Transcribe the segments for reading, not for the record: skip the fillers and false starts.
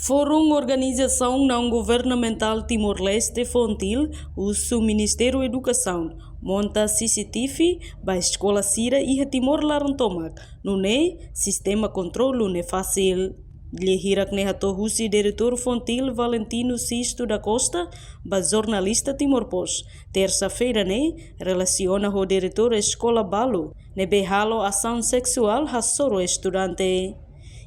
Fórum Organização Não Governamental Timor-Leste Fontil, o Ministério da Educação, monta CCTV para a Escola Sira e Timor-Larantomac. No NE, sistema controle não é fácil. Lhehirak Nehato-Husi, diretor Fontil Valentino Sisto da Costa, para jornalista Timor-Post. Terça-feira, relaciona o diretor da Escola Balo, nebehalo ação sexual a soro estudante.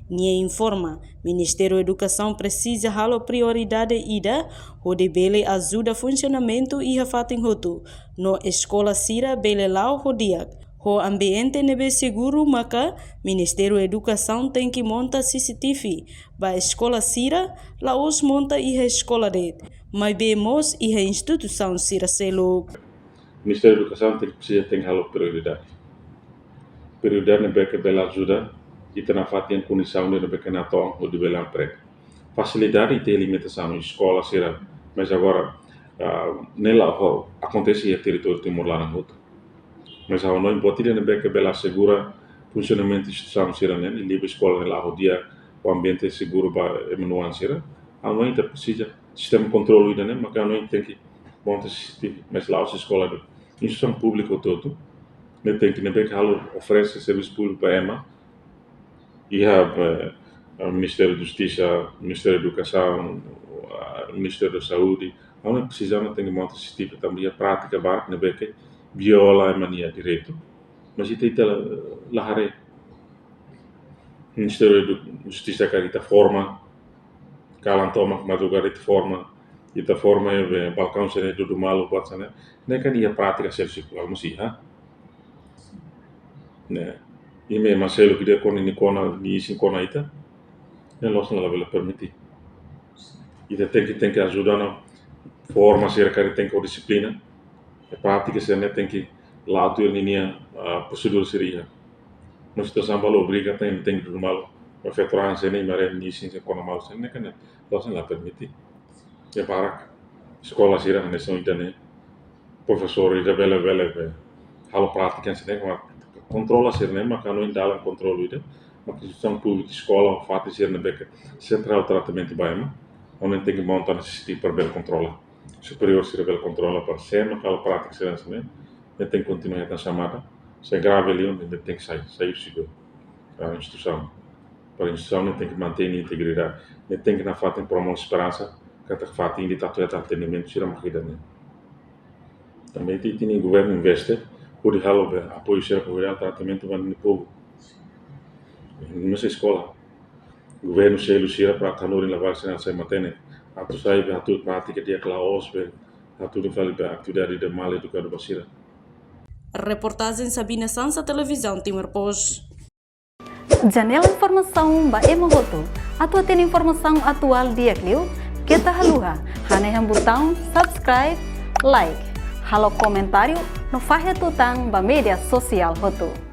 Nye informa, Ministério da Educação precisa halo prioridade ida, onde bele ajuda funcionamento e hafating hotu. No escola Sira bele lau hodiak. O ambiente nebe seguro, maka Ministério da Educação tem que montar CCTV. Ba escola Sira, laos monta e a escola red. Mas bemos e a instituição Sira selo. Ministério da Educação tem que halo prioridade. Prioridade nebe que bela ajuda. E na fatinha condição de pequena tom ou de bela emprego. Facilidade e ter limitação em escola será, mas agora nela acontece em território Timor-Leste. Mas a não importa de que bela segura funcionamento da instituição será né, e livre escola nela o dia o ambiente seguro para emanuar será. A não precisa sistema controle né, mas a não tem que montar mas lá a escola de instituição pública todo, né tem que oferece serviço público para EMA. E o Ministério da Justiça, o Ministério da Educação, o Ministério da Saúde, não precisamos ter montar esse tipo também a prática barco na beca viola a mania direito, mas isso é lá o Ministério da Justiça que está forma calantoma mas o garoto forma e está forma é balcão será tudo malo pode né nem que a prática sexual mas sim né e mesmo assim o que dia quando ni sin kona ita né nós não vamos permitir e tem que ajudar na forma ser que tem que disciplina a prática ser né tem que lá tu linha a procedura seria nós estamos a obriga tem que tudo mal a fetoran ser nem mais ni sin kona mal ser né que nós não permitir é para escola ser né são então professores da bela halo prática ser né controla ser né mas não indala controle ide mas instituição pública escola faz ser na beca central tratamento baima onde tem que montar necessidade para bel controla superior ser bel controla para ser mas halo prática ser né tem que continuar a chamada se grave ali onde tem que sair seguro a instituição para a instituição tem que manter a integridade tem que na fato promover esperança que a fato de atendimento será uma coisa né também tem o governo investe por apoio ser apoiar tratamento do povo nessa escola o governo se ilusira para calor lavar se mantém a tu sai a tu prática de aquela hospe a tu a atividade de mal educado basira. Reportagem Sabina Sansa, Televisão Timor-Post. Janela informação ba emogoto atu tem informação atual dia clio kita haluha haneham botão subscribe like halo comentário no fahe tutang ba media sosial hotu.